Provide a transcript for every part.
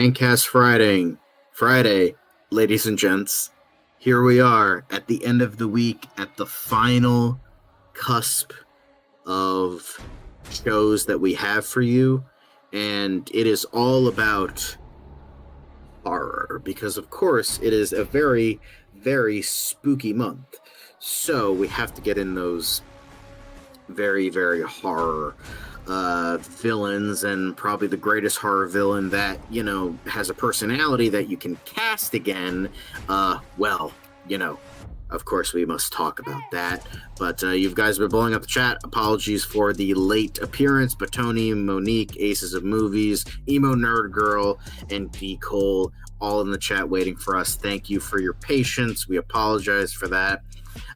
Fancast Friday, ladies and gents. Here we are at the end of the week, at the final cusp of shows that we have for you, and it is all about horror, because of course it is a very, very spooky month. So we have to get in those very, very horror villains, and probably the greatest horror villain that, has a personality that you can cast again. Of course we must talk about that. But you guys have been blowing up the chat. Apologies for the late appearance, but Tony, Monique, Aces of Movies, Emo Nerd Girl, and D. Cole, all in the chat waiting for us. Thank you for your patience. We apologize for that.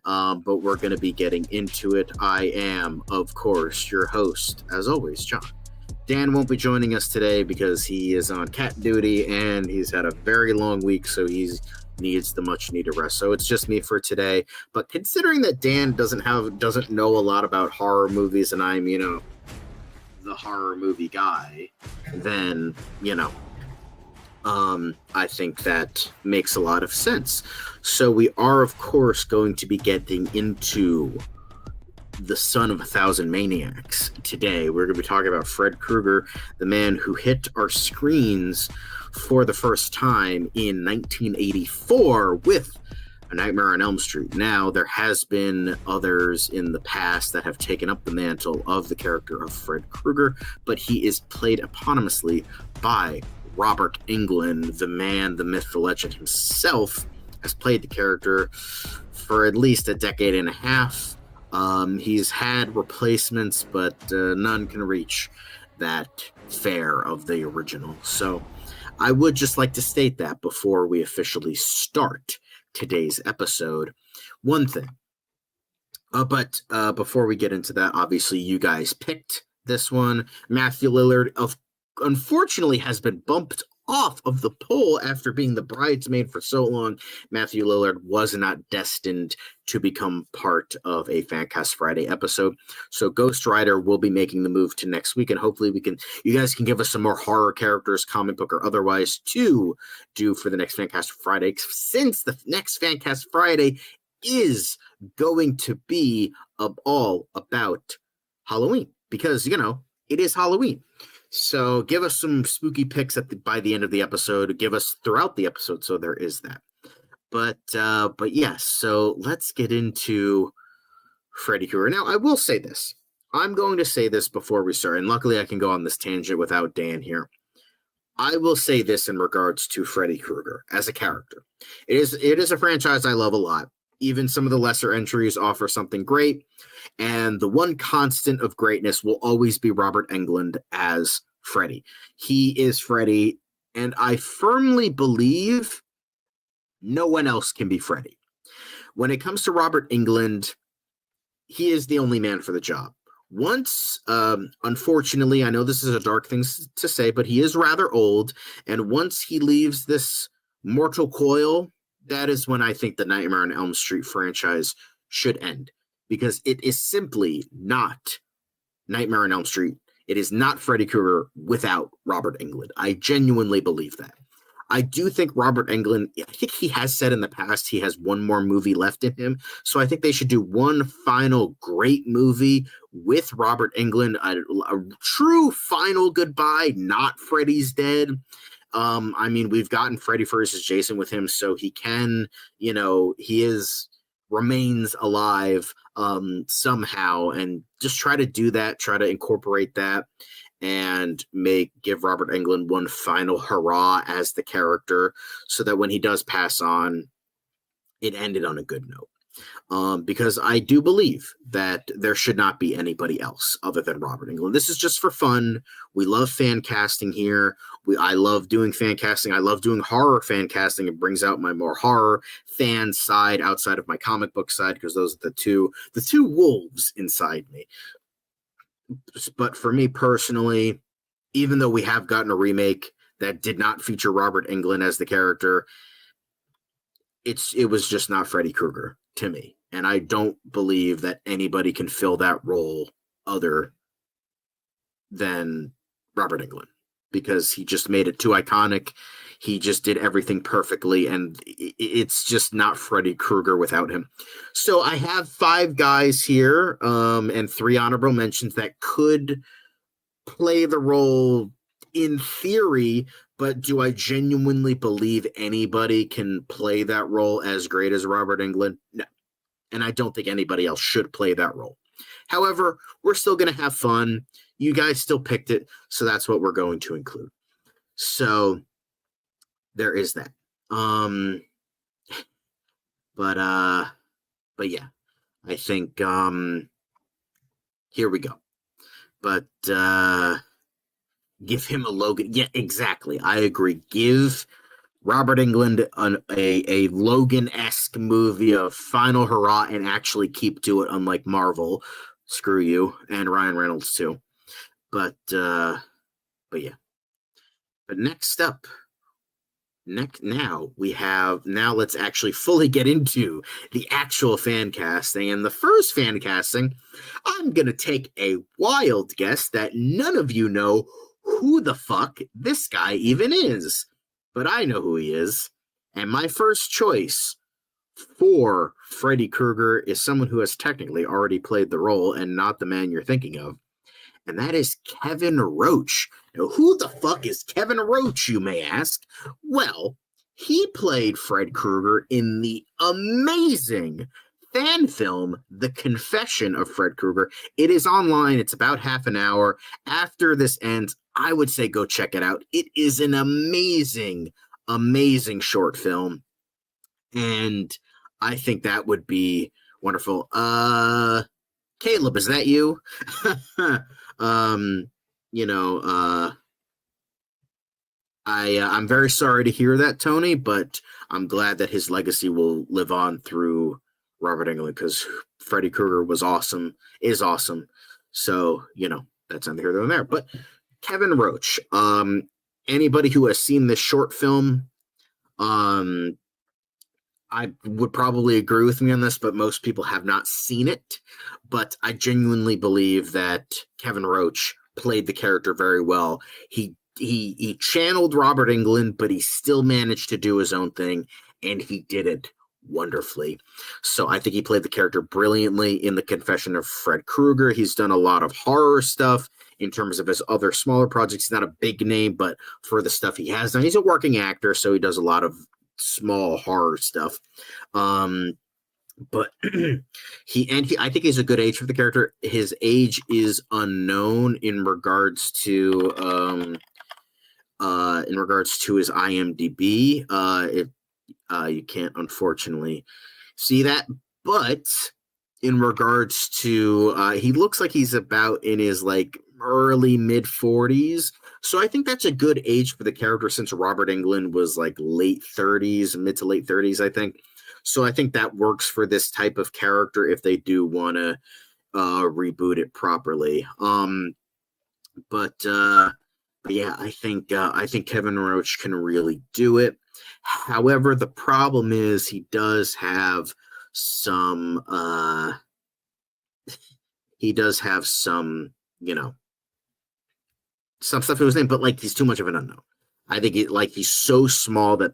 But we're going to be getting into it. I am, of course, your host, as always, John. Dan won't be joining us today because he is on cat duty and he's had a very long week, so he needs the much needed rest. So it's just me for today. But considering that Dan doesn't know a lot about horror movies, and I'm, the horror movie guy, then, I think that makes a lot of sense. So we are, of course, going to be getting into The Son of a Thousand Maniacs today. We're going to be talking about Fred Krueger, the man who hit our screens for the first time in 1984 with A Nightmare on Elm Street. Now, there has been others in the past that have taken up the mantle of the character of Fred Krueger, but he is played eponymously by Robert Englund, the man, the myth, the legend himself, has played the character for at least a decade and a half. He's had replacements, but none can reach that fare of the original. So I would just like to state that before we officially start today's episode. One thing. But before we get into that, obviously you guys picked this one. Matthew Lillard, unfortunately, has been bumped off of the poll after being the bridesmaid for so long. Matthew Lillard was not destined to become part of a Fancast Friday episode. So Ghost Rider will be making the move to next week, and hopefully you guys can give us some more horror characters, comic book or otherwise, to do for the next Fancast Friday, since the next Fancast Friday is going to be all about Halloween, because, it is Halloween. So give us some spooky picks by the end of the episode. Give us throughout the episode, so there is that. But yes, so let's get into Freddy Krueger. Now, I will say this. I'm going to say this before we start, and luckily I can go on this tangent without Dan here. I will say this in regards to Freddy Krueger as a character. It is a franchise I love a lot. Even some of the lesser entries offer something great. And the one constant of greatness will always be Robert Englund as Freddy. He is Freddy, and I firmly believe no one else can be Freddy. When it comes to Robert Englund, he is the only man for the job. Once, unfortunately, I know this is a dark thing to say, but he is rather old, and once he leaves this mortal coil, that is when I think the Nightmare on Elm Street franchise should end. Because it is simply not Nightmare on Elm Street. It is not Freddy Krueger without Robert Englund. I genuinely believe that. I do think Robert Englund, I think he has said in the past he has one more movie left in him. So I think they should do one final great movie with Robert Englund, a true final goodbye, not Freddy's dead. We've gotten Freddy versus Jason with him, so he can, remains alive somehow, and just try to do that, try to incorporate that, and give Robert Englund one final hurrah as the character, so that when he does pass on, it ended on a good note. Because I do believe that there should not be anybody else other than Robert Englund. This is just for fun. We love fan casting here. I love doing fan casting. I love doing horror fan casting. It brings out my more horror fan side outside of my comic book side, because those are the two wolves inside me. But for me personally, even though we have gotten a remake that did not feature Robert Englund as the character, it was just not Freddy Krueger to me. And I don't believe that anybody can fill that role other than Robert Englund. because he just made it too iconic. He just did everything perfectly, and it's just not Freddy Krueger without him. So I have 5 guys here, and 3 honorable mentions that could play the role in theory, but do I genuinely believe anybody can play that role as great as Robert Englund? No. And I don't think anybody else should play that role. However, we're still going to have fun. You guys still picked it, so that's what we're going to include. So there is that. But yeah, I think here we go. But give him a Logan. Yeah, exactly. I agree. Give Robert Englund a Logan-esque movie, a final hurrah, and actually keep to it, unlike Marvel. Screw you. And Ryan Reynolds, too. But yeah. But next up, now let's actually fully get into the actual fan casting. And the first fan casting, I'm going to take a wild guess that none of you know who the fuck this guy even is. But I know who he is. And my first choice for Freddy Krueger is someone who has technically already played the role and not the man you're thinking of. And that is Kevin Roach. Now, who the fuck is Kevin Roach, you may ask? Well, he played Fred Krueger in the amazing fan film, The Confession of Fred Krueger. It is online. It's about half an hour. After this ends, I would say go check it out. It is an amazing, amazing short film. And I think that would be wonderful. Caleb, is that you? I'm very sorry to hear that, Tony, but I'm glad that his legacy will live on through Robert Englund, because Freddy Krueger was awesome, is awesome. So, that's neither here nor there. But Kevin Roach, anybody who has seen this short film, I would probably agree with me on this, but most people have not seen it. But I genuinely believe that Kevin Roach played the character very well. He channeled Robert Englund, but he still managed to do his own thing, and he did it wonderfully. So I think he played the character brilliantly in The Confession of Fred Krueger. He's done a lot of horror stuff in terms of his other smaller projects. He's not a big name, but for the stuff he has done, he's a working actor, so he does a lot of small horror stuff. But I think he's a good age for the character. His age is unknown in regards to his IMDb. You can't unfortunately see that, but in regards to he looks like he's about in his early mid 40s. So I think that's a good age for the character, since Robert Englund was late 30s, mid to late 30s, I think. So I think that works for this type of character if they do want to reboot it properly. But yeah, I think Kevin Roach can really do it. However, the problem is he does have some some stuff in his name, but he's too much of an unknown. I think he's so small that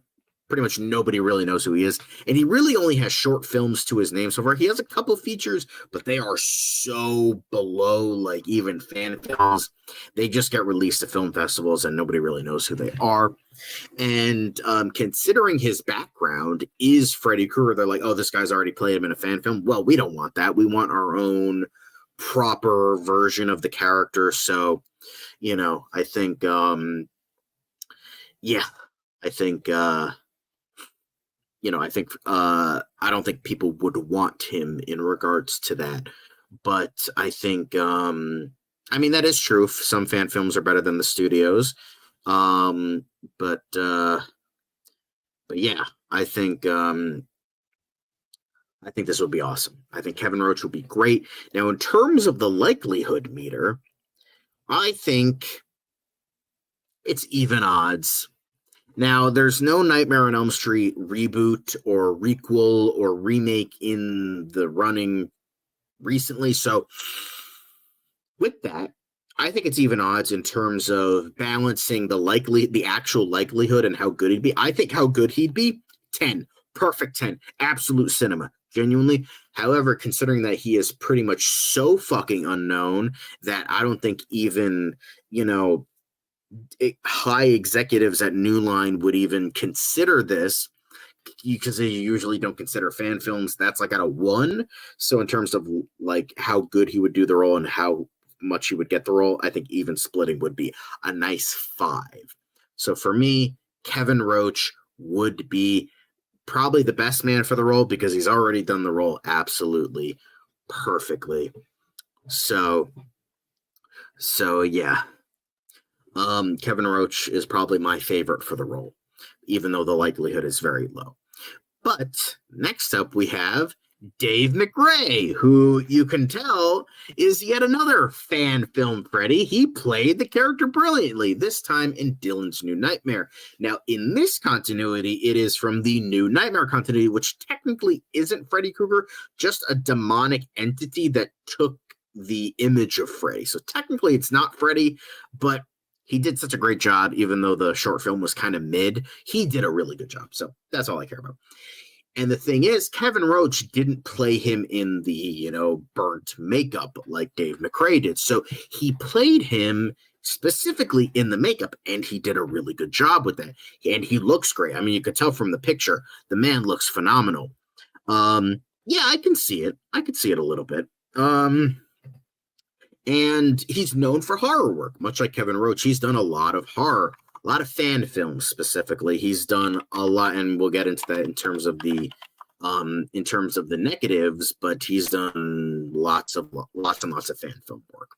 pretty much nobody really knows who he is, and he really only has short films to his name so far. He has a couple features, but they are so below even fan films. They just get released to film festivals, and nobody really knows who they are. And considering his background is Freddy Krueger, they're like, oh, this guy's already played him in a fan film. Well, we don't want that. We want our own proper version of the character. So I think I don't think people would want him in regards to that, but I think that is true. Some fan films are better than the studios, but yeah, I think this would be awesome. I think Kevin Roach would be great. Now, in terms of the likelihood meter, I think it's even odds. Now, there's no Nightmare on Elm Street reboot or requel or remake in the running recently. So with that, I think it's even odds in terms of balancing the actual likelihood and how good he'd be. I think how good he'd be, 10, perfect 10, absolute cinema, genuinely. However, considering that he is pretty much so fucking unknown that I don't think even, you know, high executives at New Line would even consider this, because they usually don't consider fan films. That's like at a 1. So in terms of like how good he would do the role and how much he would get the role, I think even splitting would be a nice 5. So for me, Kevin Roach would be probably the best man for the role because he's already done the role absolutely perfectly. So yeah. Kevin Roach is probably my favorite for the role, even though the likelihood is very low. But next up, we have Dave McRae, who you can tell is yet another fan film Freddy. He played the character brilliantly, this time in Dylan's New Nightmare. Now, in this continuity, it is from the New Nightmare continuity, which technically isn't Freddy Krueger, just a demonic entity that took the image of Freddy. So technically, it's not Freddy, but he did such a great job, even though the short film was kind of mid. He did a really good job. So that's all I care about. And the thing is, Kevin Roach didn't play him in the, burnt makeup like Dave McRae did. So he played him specifically in the makeup, and he did a really good job with that. And he looks great. I mean, you could tell from the picture, the man looks phenomenal. Yeah, I can see it. I could see it a little bit. And he's known for horror work, much like Kevin Roach. He's done a lot of horror, a lot of fan films specifically. He's done a lot, and we'll get into that in terms of the negatives, but he's done lots and lots of fan film work.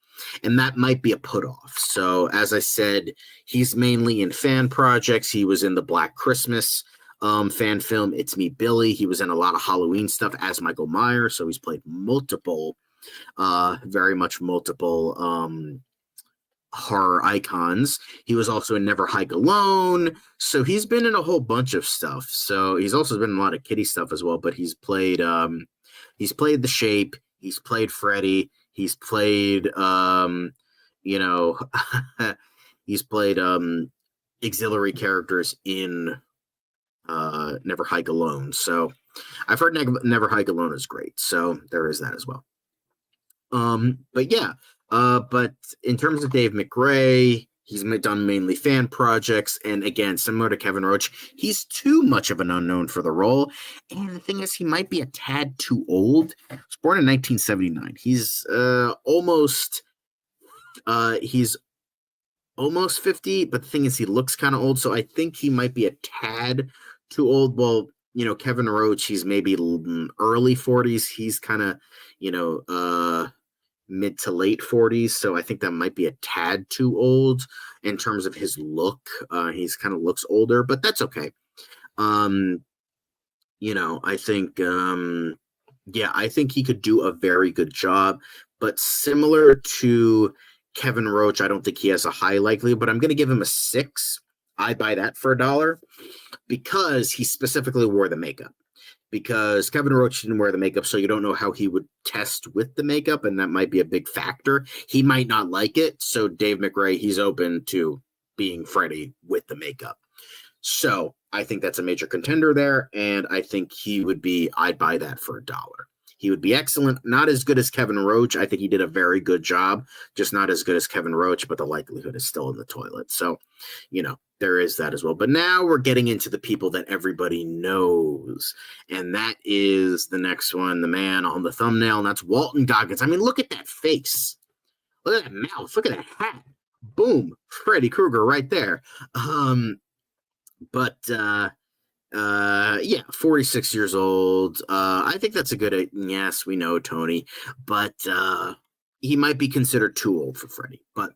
And that might be a put off. So as I said, he's mainly in fan projects. He was in the Black Christmas fan film, It's Me, Billy. He was in a lot of Halloween stuff as Michael Myers. So he's played very much multiple horror icons. He was also in Never Hike Alone. So he's been in a whole bunch of stuff. So he's also been in a lot of kiddie stuff as well, but he's played The Shape, he's played Freddy, he's played he's played auxiliary characters in Never Hike Alone. So I've heard Never Hike Alone is great. So there is that as well. But in terms of Dave McRae, he's done mainly fan projects, and again, similar to Kevin Roach, he's too much of an unknown for the role. And the thing is, he might be a tad too old. He was born in 1979. He's almost 50, but the thing is, he looks kind of old, so I think he might be a tad too old. Well, Kevin Roach, he's maybe early 40s. He's kind of, mid to late 40s, so I think that might be a tad too old in terms of his look. He's kind of looks older, but that's okay. I think I think he could do a very good job, but similar to Kevin Roach, I don't think he has a high likelihood, but I'm going to give him a 6. I buy that for $1 because he specifically wore the makeup. Because Kevin Roach didn't wear the makeup, so you don't know how he would test with the makeup, and that might be a big factor. He might not like it, so Dave McRae, he's open to being Freddy with the makeup. So I think that's a major contender there, and I think I'd buy that for $1. He would be excellent, not as good as Kevin Roach. I think he did a very good job, just not as good as Kevin Roach, but the likelihood is still in the toilet. So, there is that as well. But now we're getting into the people that everybody knows. And that is the next one, the man on the thumbnail, and that's Walton Goggins. I mean, look at that face. Look at that mouth. Look at that hat. Boom. Freddy Krueger right there. 46 years old. I think that's a good, yes, we know, Tony, but he might be considered too old for Freddy. But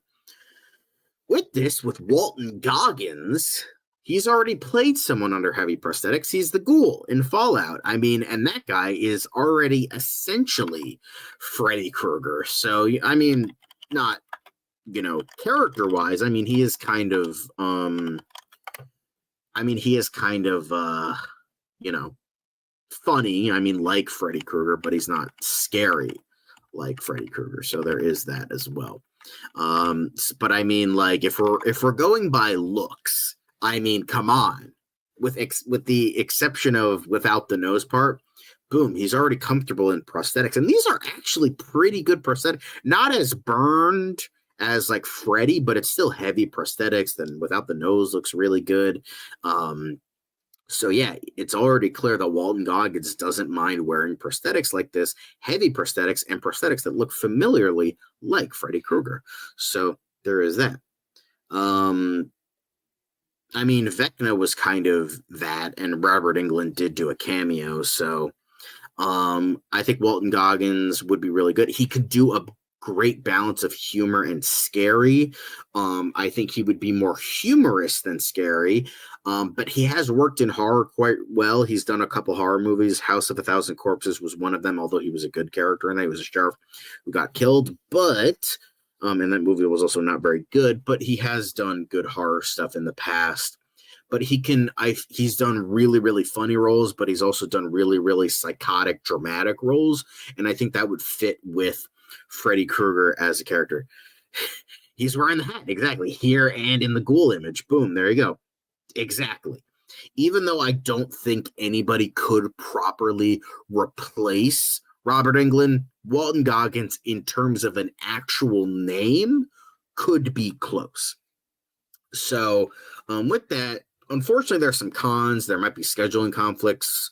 with Walton Goggins, he's already played someone under heavy prosthetics. He's the Ghoul in Fallout. I mean, and that guy is already essentially Freddy Krueger. So, I mean, not, character-wise, I mean, he is kind of, funny. I mean, like Freddy Krueger, but he's not scary like Freddy Krueger. So there is that as well. But I mean, like, if we're going by looks, I mean, come on. With the exception of without the nose part, boom, he's already comfortable in prosthetics, and these are actually pretty good prosthetics. Not as burned as like Freddy, but it's still heavy prosthetics. Then without the nose looks really good. So yeah, it's already clear that Walton Goggins doesn't mind wearing prosthetics like this, heavy prosthetics, and prosthetics that look familiarly like Freddy Krueger. So there is that. I mean, Vecna was kind of that, and Robert Englund did do a cameo, so I think Walton Goggins would be really good. He could do a great balance of humor and scary. I think he would be more humorous than scary, but he has worked in horror quite well. He's done a couple horror movies. House of a Thousand Corpses was one of them, although he was a good character, and he was a sheriff who got killed, but and that movie was also not very good, but he has done good horror stuff in the past. But he's done really, really funny roles, but he's also done really, really psychotic, dramatic roles. And I think that would fit with Freddy Krueger as a character. He's wearing the hat, exactly, here and in the ghoul image. Boom, there you go. Exactly. Even though I don't think anybody could properly replace Robert Englund, Walton Goggins, in terms of an actual name, could be close. So with that, unfortunately, there's some cons. There might be scheduling conflicts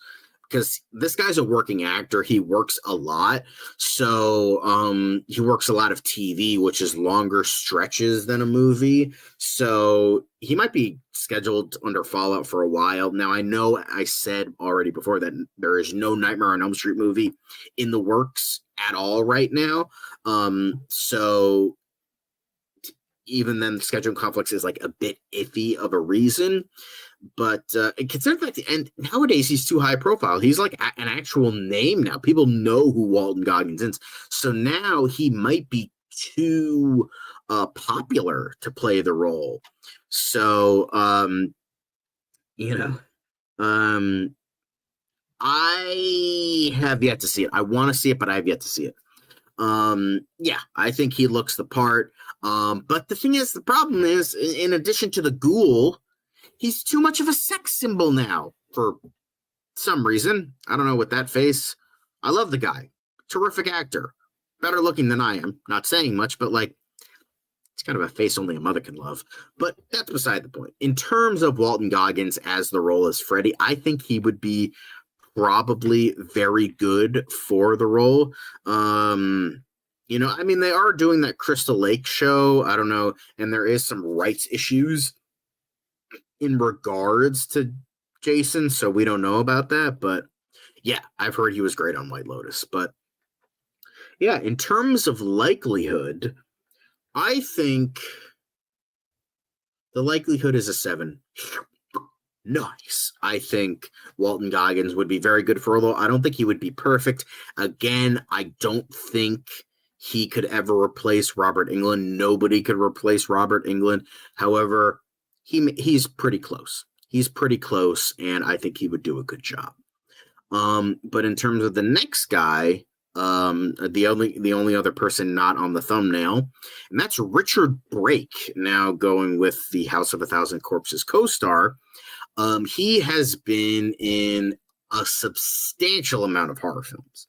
because this guy's a working actor. He works a lot. So he works a lot of TV, which is longer stretches than a movie. So he might be scheduled under Fallout for a while. Now, I know I said already before that there is no Nightmare on Elm Street movie in the works at all right now. So even then, scheduling conflicts is like a bit iffy of a reason. But consider the fact, and nowadays he's too high profile. He's like an actual name now. People know who Walton Goggins is. So now he might be too popular to play the role. So, I have yet to see it. I want to see it, but I have yet to see it. Yeah, I think he looks the part. But the thing is, the problem is, in addition to the ghoul, he's too much of a sex symbol now for some reason. I don't know, with that face. I love the guy. Terrific actor. Better looking than I am. Not saying much, but like, it's kind of a face only a mother can love. But that's beside the point. In terms of Walton Goggins as the role as Freddy, I think he would be probably very good for the role. I mean, they are doing that Crystal Lake show. I don't know. And there is some rights issues in regards to Jason, so we don't know about that. But yeah, I've heard he was great on White Lotus. But yeah, in terms of likelihood, I think the likelihood is a 7. Nice. I think Walton Goggins would be very good for, although I don't think he would be perfect. Again, I don't think he could ever replace Robert Englund. Nobody could replace Robert Englund. However, he's pretty close. He's pretty close, and I think he would do a good job. But in terms of the next guy, the only other person not on the thumbnail, and that's Richard Brake, now going with the House of a Thousand Corpses co-star. He has been in a substantial amount of horror films.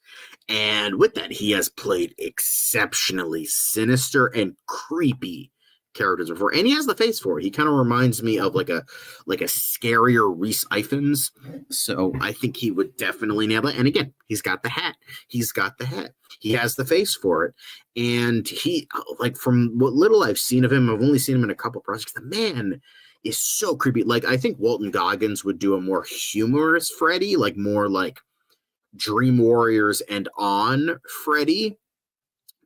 And with that, he has played exceptionally sinister and creepy characters before. And he has the face for it. He kind of reminds me of like a scarier Rhys Ifans. So I think he would definitely nail it. And again, he's got the hat. He has the face for it. And he, like, from what little I've seen of him, I've only seen him in a couple projects. The man is so creepy. Like, I think Walton Goggins would do a more humorous Freddy, like more like Dream Warriors and on Freddy.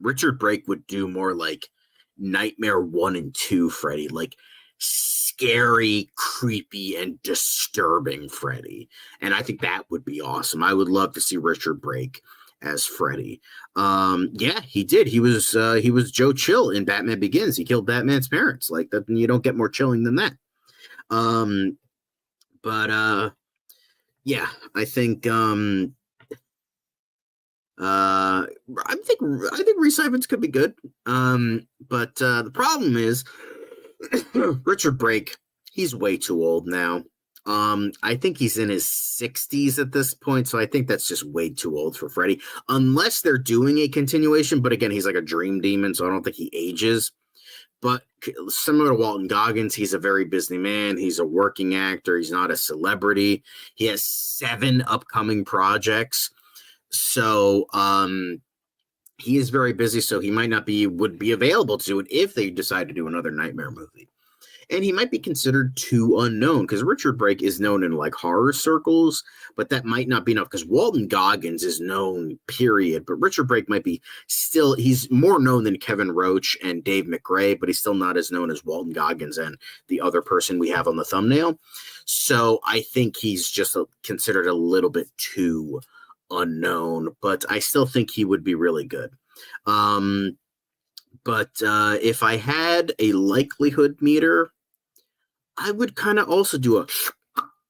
Richard Brake would do more like Nightmare 1 and 2 Freddy, like scary, creepy, and disturbing Freddy. And I think that would be awesome. I would love to see Richard Brake as Freddy. Yeah, he did. He was Joe Chill in Batman Begins. He killed Batman's parents. Like, that, you don't get more chilling than that. Yeah, I think I think Rhys Ifans could be good. But the problem is Richard Brake. He's way too old now. I think he's in his 60s at this point, so I think that's just way too old for Freddy. Unless they're doing a continuation, but again, he's like a dream demon, so I don't think he ages. But similar to Walton Goggins, he's a very busy man. He's a working actor. He's not a celebrity. He has 7 upcoming projects. So he is very busy, so he might not would be available to do it if they decide to do another Nightmare movie. And he might be considered too unknown because Richard Brake is known in like horror circles, but that might not be enough because Walton Goggins is known, period. But Richard Brake might be still, he's more known than Kevin Roach and Dave McRae, but he's still not as known as Walton Goggins and the other person we have on the thumbnail. So I think he's just considered a little bit too unknown, but I still think he would be really good. But if I had a likelihood meter, I would kind of also do a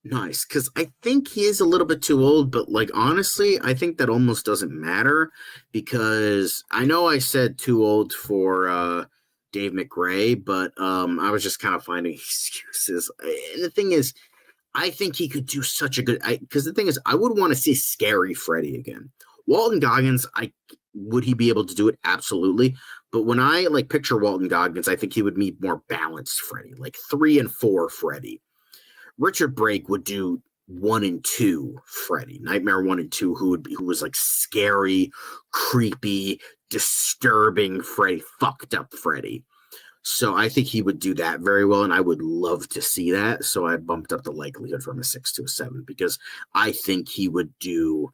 nice, because I think he is a little bit too old, but like honestly, I think that almost doesn't matter because I know I said too old for Dave McRae, but I was just kind of finding excuses. And the thing is, I think he could do such a good, because the thing is, I would want to see Scary Freddy again. Walton Goggins, would he be able to do it? Absolutely. But when I like picture Walton Goggins, I think he would be more balanced Freddy, like 3 and 4 Freddy. Richard Brake would do 1 and 2 Freddy, Nightmare 1 and 2, who was like scary, creepy, disturbing Freddy, fucked up Freddy. So I think he would do that very well, and I would love to see that. So I bumped up the likelihood from a 6 to a 7 because I think he would do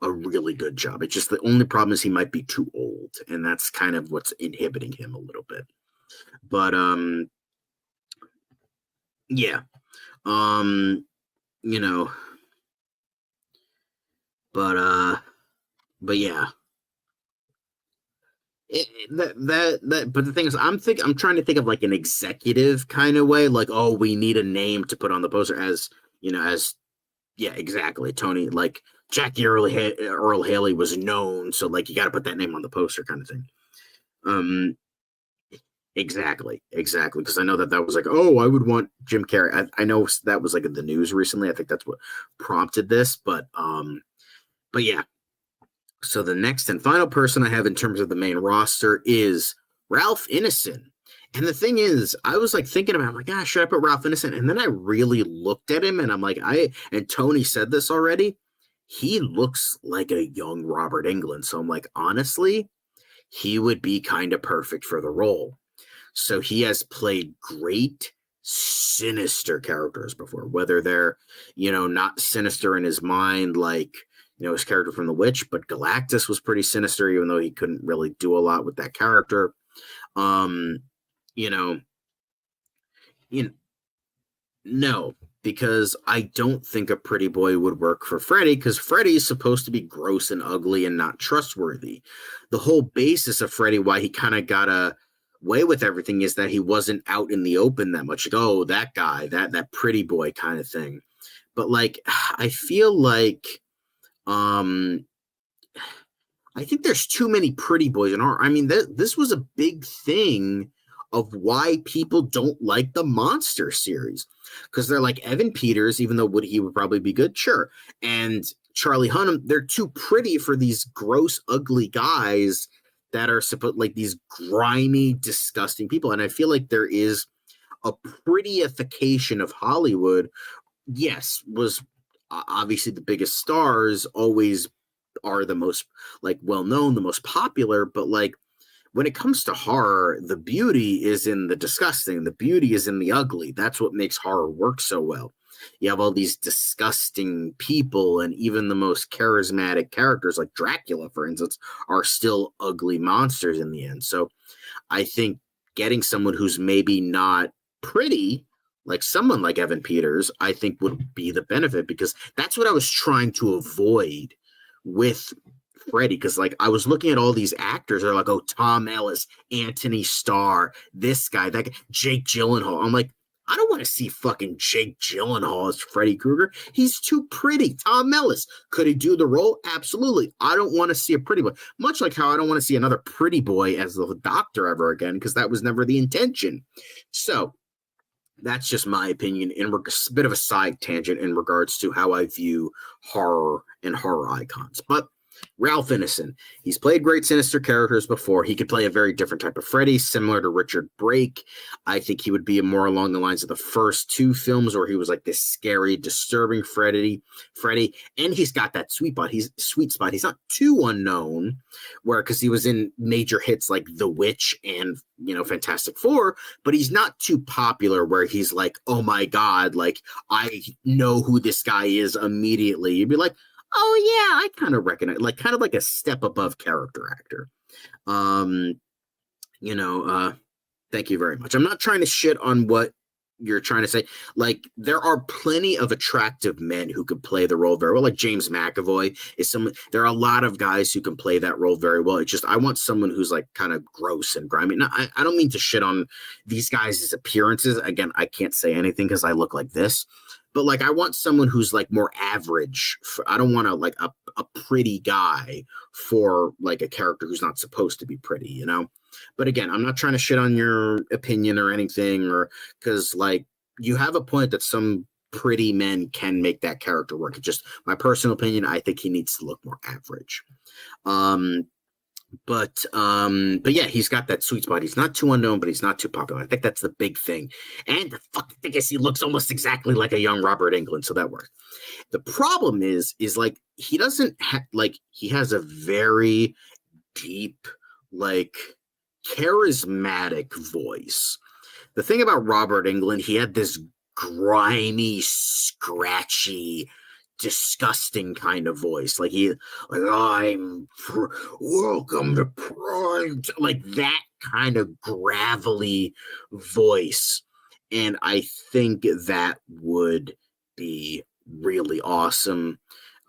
a really good job. It's just the only problem is he might be too old, and that's kind of what's inhibiting him a little bit. But yeah, you know, but yeah. But the thing is, I'm trying to think of like an executive kind of way, like, oh, we need a name to put on the poster as yeah, exactly. Tony, like Jackie Earl Haley was known, so like you got to put that name on the poster, kind of thing. Exactly. Because I know that was like, oh, I would want Jim Carrey. I know that was like in the news recently. I think that's what prompted this, but yeah. So the next and final person I have in terms of the main roster is Ralph Ineson. And the thing is, I was like thinking about, I'm like, should I put Ralph Ineson? And then I really looked at him and I'm like, and Tony said this already, he looks like a young Robert Englund. So I'm like, honestly, he would be kind of perfect for the role. So he has played great, sinister characters before, whether they're, not sinister in his mind, like, his character from The Witch, but Galactus was pretty sinister, even though he couldn't really do a lot with that character. No, because I don't think a pretty boy would work for Freddy, because Freddy is supposed to be gross and ugly and not trustworthy. The whole basis of Freddy, why he kind of got away with everything, is that he wasn't out in the open that much. Like, oh, that guy, that pretty boy kind of thing. But like, I feel like I think there's too many pretty boys in horror. I mean, this was a big thing of why people don't like the Monster series, because they're like Evan Peters, even though he would probably be good, sure, and Charlie Hunnam. They're too pretty for these gross, ugly guys that are supposed like these grimy, disgusting people. And I feel like there is a prettyification of Hollywood. Yes, was obviously the biggest stars always are the most like well-known, the most popular, but like when it comes to horror, the beauty is in the disgusting, the beauty is in the ugly. That's what makes horror work so well. You have all these disgusting people, and even the most charismatic characters like Dracula, for instance, are still ugly monsters in the end. So I think getting someone who's maybe not pretty, like someone like Evan Peters, I think would be the benefit, because that's what I was trying to avoid with Freddy. Because like I was looking at all these actors, they're like, oh, Tom Ellis, Anthony Starr, this guy, that guy, Jake Gyllenhaal. I'm like, I don't want to see fucking Jake Gyllenhaal as Freddy Krueger. He's too pretty. Tom Ellis, could he do the role? Absolutely. I don't want to see a pretty boy. Much like how I don't want to see another pretty boy as the Doctor ever again, because that was never the intention. So that's just my opinion in a bit of a side tangent in regards to how I view horror and horror icons. But Ralph Ineson, he's played great sinister characters before. He could play a very different type of Freddy, similar to Richard Brake. I think he would be more along the lines of the first two films where he was like this scary, disturbing Freddy, and he's got that sweet spot. He's not too unknown, because he was in major hits like The Witch and Fantastic Four, but he's not too popular where he's like, oh my god, like I know who this guy is immediately. You'd be like, oh yeah, I kind of recognize, like kind of like a step above character actor. Thank you very much. I'm not trying to shit on what you're trying to say. Like, there are plenty of attractive men who could play the role very well. Like James McAvoy is someone. There are a lot of guys who can play that role very well. It's just I want someone who's like kind of gross and grimy. Now, I don't mean to shit on these guys' appearances. Again, I can't say anything because I look like this. But like, I want someone who's like more average. I don't want like a pretty guy for like a character who's not supposed to be pretty, But again, I'm not trying to shit on your opinion or anything, or because like you have a point that some pretty men can make that character work. It's just my personal opinion. I think he needs to look more average. But yeah, he's got that sweet spot. He's not too unknown, but he's not too popular. I think that's the big thing. And the fucking thing is, he looks almost exactly like a young Robert Englund, so that works. The problem is like he doesn't like he has a very deep, like charismatic voice. The thing about Robert Englund, he had this grimy, scratchy, disgusting kind of voice. Like welcome to Prime, like that kind of gravelly voice. And I think that would be really awesome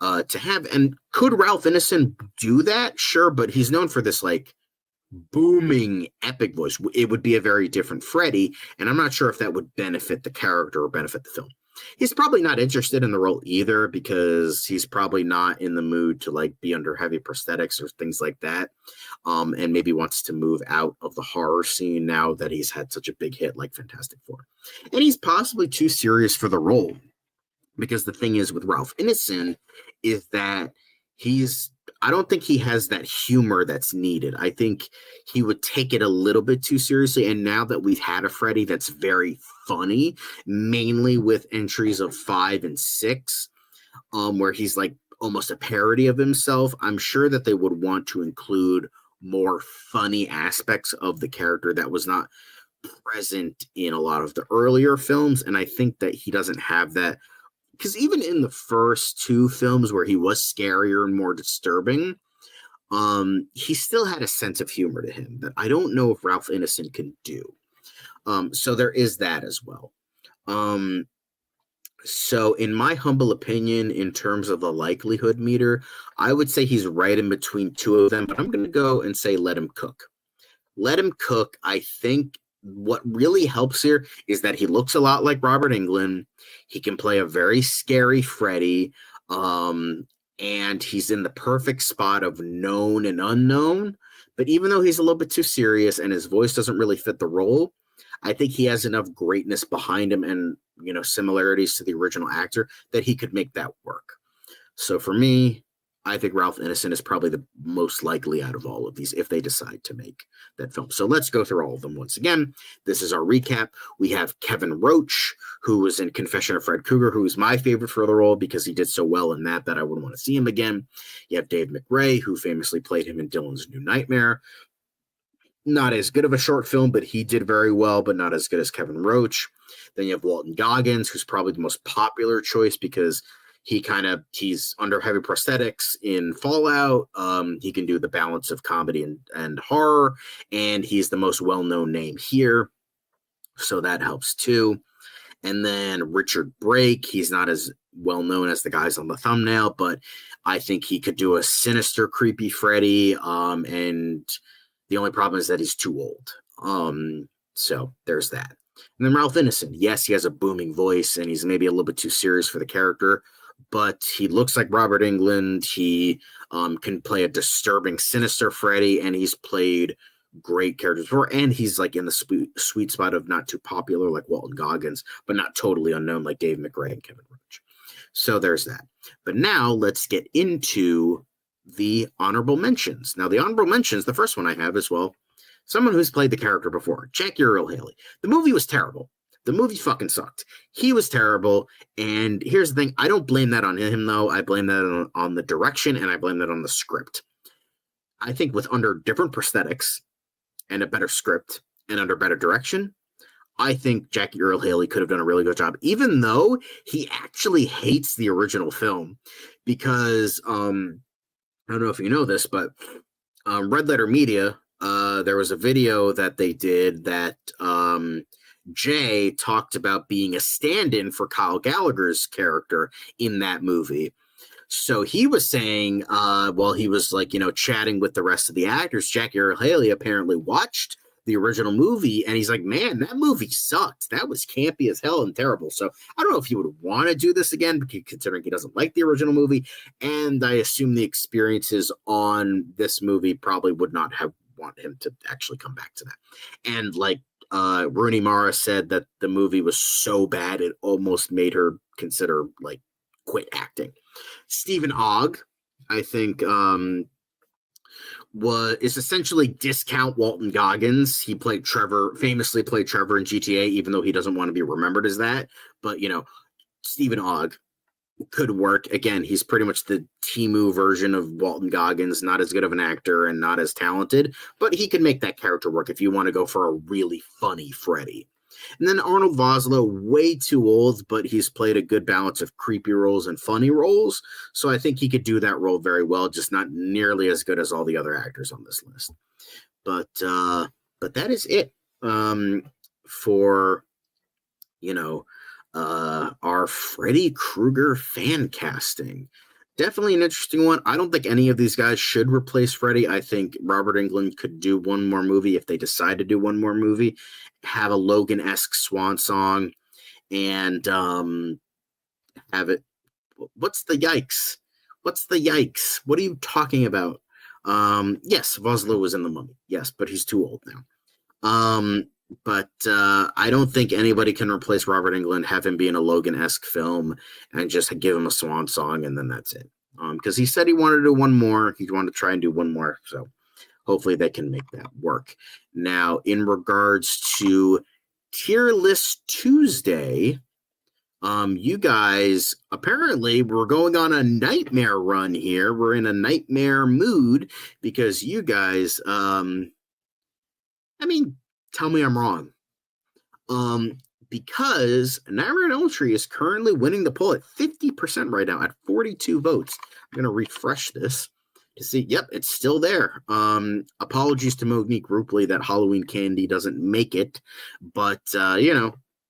to have. And could Ralph Ineson do that? Sure, but he's known for this like booming epic voice. It would be a very different Freddy, and I'm not sure if that would benefit the character or benefit the film. He's probably not interested in the role either, because he's probably not in the mood to like be under heavy prosthetics or things like that, and maybe wants to move out of the horror scene now that he's had such a big hit like Fantastic Four. And he's possibly too serious for the role, because the thing is with Ralph Ineson is that I don't think he has that humor that's needed. I think he would take it a little bit too seriously. And now that we've had a Freddy that's very funny, mainly with entries of 5 and 6, where he's like almost a parody of himself, I'm sure that they would want to include more funny aspects of the character that was not present in a lot of the earlier films. And I think that he doesn't have that, because even in the first two films where he was scarier and more disturbing, he still had a sense of humor to him that I don't know if Ralph Ineson can do. So there is that as well. So in my humble opinion, in terms of the likelihood meter, I would say he's right in between two of them, but I'm going to go and say let him cook. Let him cook. I think what really helps here is that he looks a lot like Robert Englund. He can play a very scary Freddy, and he's in the perfect spot of known and unknown. But even though he's a little bit too serious and his voice doesn't really fit the role, I think he has enough greatness behind him and similarities to the original actor that he could make that work. So for me, I think Ralph Ineson is probably the most likely out of all of these if they decide to make that film. So let's go through all of them once again. This is our recap. We have Kevin Roach, who was in Confession of Fred Krueger, who is my favorite for the role because he did so well in that I wouldn't want to see him again. You have Dave McRae, who famously played him in Dylan's New Nightmare. Not as good of a short film, but he did very well, but not as good as Kevin Roach. Then you have Walton Goggins, who's probably the most popular choice because he's under heavy prosthetics in Fallout. He can do the balance of comedy and horror, and he's the most well-known name here, so that helps too. And then Richard Brake, he's not as well-known as the guys on the thumbnail, but I think he could do a sinister, creepy Freddy, and the only problem is that he's too old. So there's that. And then Ralph Ineson, yes, he has a booming voice and he's maybe a little bit too serious for the character, but he looks like Robert Englund. He can play a disturbing, sinister Freddy, and he's played great characters before. And he's like in the sweet spot of not too popular like Walton Goggins, but not totally unknown like Dave McRae and Kevin Roach. So there's that. But now let's get into the honorable mentions. Now, the honorable mentions, the first one I have as well, someone who's played the character before, Jackie Earle Haley. The movie was terrible. The movie fucking sucked. He was terrible. And here's the thing. I don't blame that on him, though. I blame that on the direction, and I blame that on the script. I think with under different prosthetics and a better script and under better direction, I think Jackie Earle Haley could have done a really good job, even though he actually hates the original film because, I don't know if you know this, but Red Letter Media, there was a video that they did that Jay talked about being a stand-in for Kyle Gallagher's character in that movie. So he was saying, while he was like, chatting with the rest of the actors, Jackie Earle Haley apparently watched the original movie, and he's like, man, that movie sucked. That was campy as hell and terrible. So I don't know if he would want to do this again, considering he doesn't like the original movie, and I assume the experiences on this movie probably would not have want him to actually come back to that. And like Rooney Mara said that the movie was so bad it almost made her consider like quit acting. Stephen Ogg, I think, is essentially discount Walton Goggins. He famously played Trevor in GTA, even though he doesn't want to be remembered as that. But Stephen Ogg could work. Again, he's pretty much the Timu version of Walton Goggins, not as good of an actor and not as talented, but he could make that character work if you want to go for a really funny Freddy. And then Arnold Vosloo, way too old, but he's played a good balance of creepy roles and funny roles. So I think he could do that role very well, just not nearly as good as all the other actors on this list. But that is it for, our Freddy Krueger fan casting. Definitely an interesting one. I don't think any of these guys should replace Freddy. I think Robert Englund could do one more movie if they decide to do one more movie, have a Logan-esque swan song, and have it. What's the yikes? What's the yikes? What are you talking about? Yes, Vosloo was in The Mummy. Yes, but he's too old now. But I don't think anybody can replace Robert Englund, have him be in a Logan-esque film, and just give him a swan song, and then that's it. Because he said he wanted to do one more. He wanted to try and do one more, so hopefully they can make that work. Now, in regards to Tier List Tuesday, you guys, apparently we're going on a nightmare run here. We're in a nightmare mood because you guys, tell me I'm wrong. Because Nightmare on Elm Street is currently winning the poll at 50% right now at 42 votes. I'm going to refresh this to see. Yep, it's still there. Apologies to Monique Rupley that Halloween Candy doesn't make it, but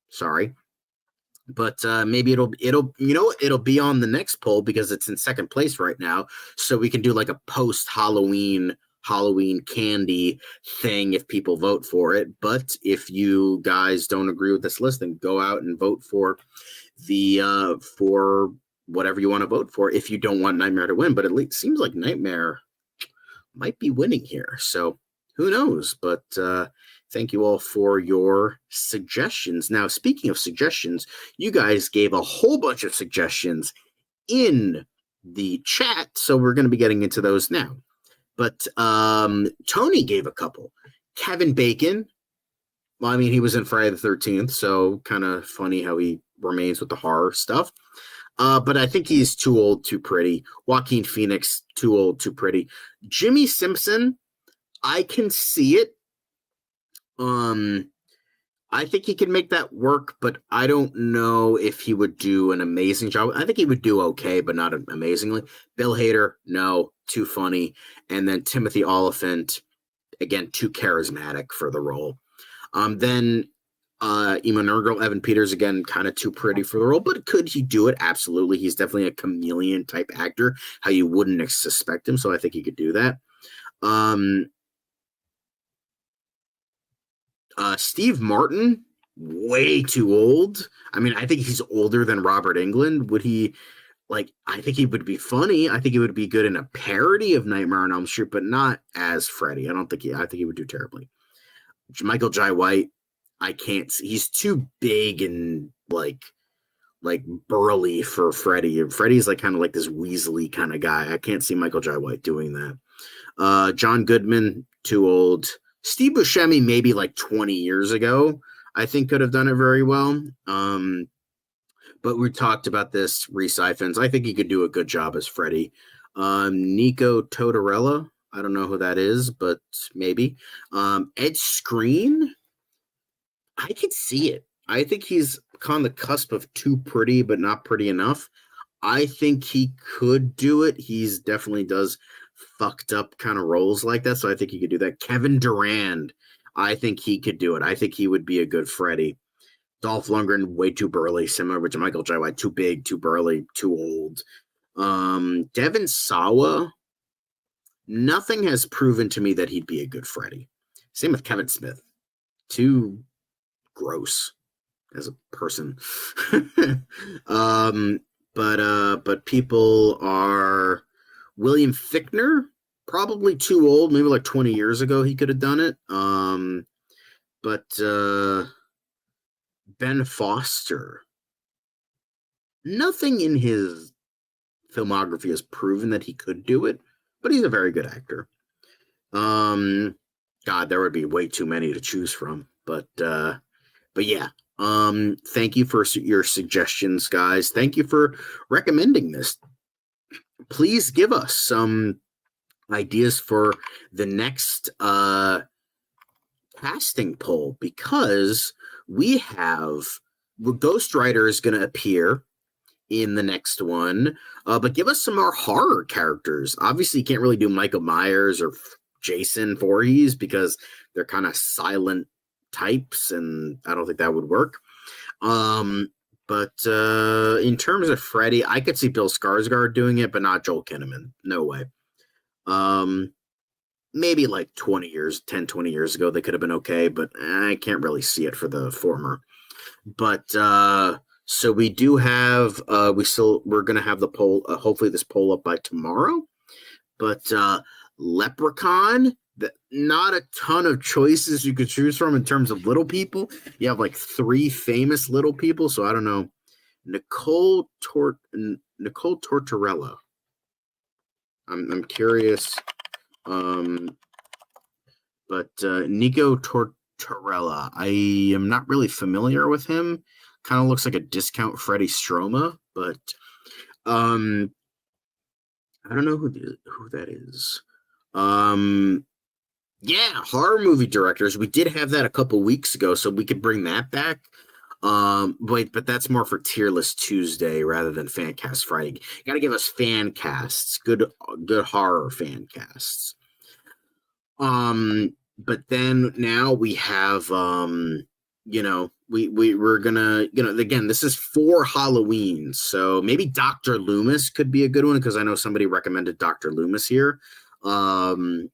sorry. But maybe it'll be on the next poll because it's in second place right now. So we can do like a post Halloween Candy thing if people vote for it. But if you guys don't agree with this list, then go out and vote for the for whatever you want to vote for if you don't want Nightmare to win. But at least it seems like Nightmare might be winning here. So who knows? But thank you all for your suggestions. Now, speaking of suggestions, you guys gave a whole bunch of suggestions in the chat. So we're going to be getting into those now. But Tony gave a couple. Kevin Bacon. Well, he was in Friday the 13th, so kind of funny how he remains with the horror stuff. But I think he's too old, too pretty. Joaquin Phoenix, too old, too pretty. Jimmy Simpson, I can see it. I think he can make that work, but I don't know if he would do an amazing job. I think he would do okay, but not amazingly. Bill Hader, no, too funny. And then Timothy Olyphant, again, too charismatic for the role. Then Emo Nurgle, Evan Peters, again, kind of too pretty for the role, but could he do it? Absolutely. He's definitely a chameleon type actor, how you wouldn't suspect him, so I think he could do that. Steve Martin, way too old. I mean, I think he's older than Robert Englund. Would he like? I think he would be funny. I think he would be good in a parody of Nightmare on Elm Street, but not as Freddy. I don't think he. I think he would do terribly. Michael Jai White, I can't see. He's too big and like burly for Freddy. And Freddy's like kind of like this Weasley kind of guy. I can't see Michael Jai White doing that. John Goodman, too old. Steve Buscemi, maybe like 20 years ago, I think could have done it very well. But we talked about this, Reese Ifans. I think he could do a good job as Freddy. Nico Tortorella, I don't know who that is, but maybe. Ed Skrein, I could see it. I think he's on the cusp of too pretty, but not pretty enough. I think he could do it. He's definitely does fucked up kind of roles like that, so I think he could do that. Kevin Durand, I think he could do it. I think he would be a good Freddy. Dolph Lundgren, way too burly, similar to Michael Jai White, too big, too burly, too old. Devon Sawa, nothing has proven to me that he'd be a good Freddy. Same with Kevin Smith, too gross as a person. But people are William Fichtner, probably too old, maybe like 20 years ago he could have done it. But Ben Foster, nothing in his filmography has proven that he could do it, but he's a very good actor. God, there would be way too many to choose from, but yeah. Thank you for your suggestions, guys. Thank you for recommending this. Please give us some ideas for the next casting poll, because Ghost Rider is going to appear in the next one, but give us some more horror characters. Obviously, you can't really do Michael Myers or Jason Voorhees because they're kind of silent types, and I don't think that would work. But in terms of Freddy, I could see Bill Skarsgård doing it, but not Joel Kinnaman. No way. Maybe like 20 years ago, they could have been okay, but I can't really see it for the former. But so we do have we're gonna have the poll. Hopefully, this poll up by tomorrow. But Leprechaun, not a ton of choices you could choose from in terms of little people. You have like 3 famous little people, so I don't know. Nicole Tortorella. I'm curious. But Nico Tortorella, I am not really familiar with him. Kind of looks like a discount Freddie Stroma, but I don't know who that is. Yeah, horror movie directors. We did have that a couple weeks ago, so we could bring that back. But that's more for Tier List Tuesday rather than Fancast Friday. You gotta give us fan casts, good horror fan casts. But then now we have we're gonna, again, this is for Halloween, so maybe Dr. Loomis could be a good one, because I know somebody recommended Dr. Loomis here. But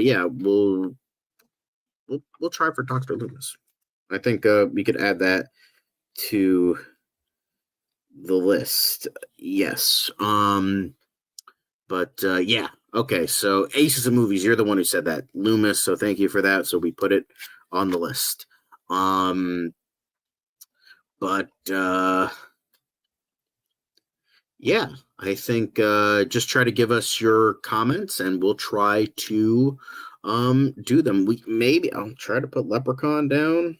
yeah, we'll try for Dr. Loomis. I think we could add that to the list. Yes. But yeah. Okay, so Aces of Movies, you're the one who said that, Loomis, so thank you for that. So we put it on the list. But yeah, I think just try to give us your comments, and we'll try to do them. I'll try to put Leprechaun down.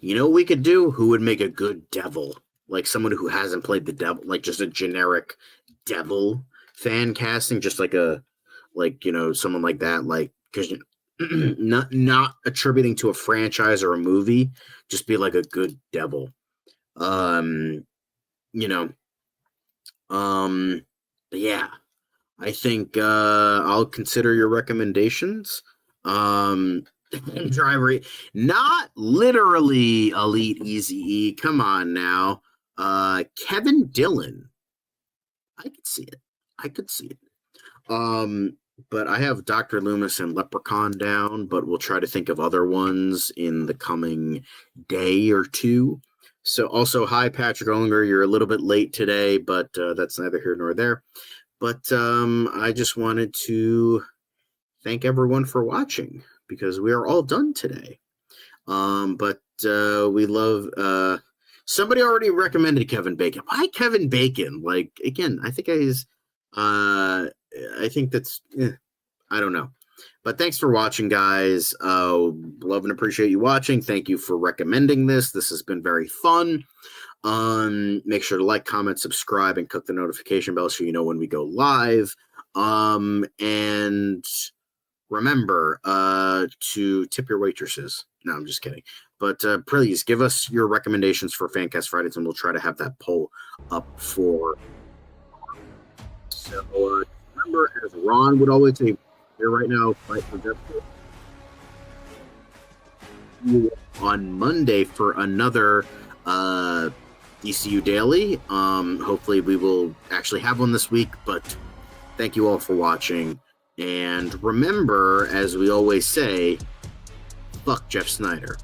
You know what we could do? Who would make a good devil? Like someone who hasn't played the devil, like just a generic devil fan casting, just like someone like that, like, because not attributing to a franchise or a movie, just be like a good devil. But yeah, I think I'll consider your recommendations. Driver, not literally Elite Easy E. Come on now. Kevin Dillon. I could see it. But I have Dr. Loomis and Leprechaun down, but we'll try to think of other ones in the coming day or two. So also, hi, Patrick Olinger. You're a little bit late today, but that's neither here nor there. But I just wanted to thank everyone for watching because we are all done today. But we love... somebody already recommended Kevin Bacon. Why Kevin Bacon? Like, again, I think I think that's... I don't know. But thanks for watching, guys. Love and appreciate you watching. Thank you for recommending this. This has been very fun. Make sure to like, comment, subscribe, and click the notification bell so you know when we go live. And remember to tip your waitresses. No, I'm just kidding. But please give us your recommendations for Fancast Fridays, and we'll try to have that poll up for. So remember, as Ron would always say, here right now, fight for justice. On Monday for another ECU Daily. Hopefully we will actually have one this week, but thank you all for watching. And remember, as we always say, fuck Jeff Snyder.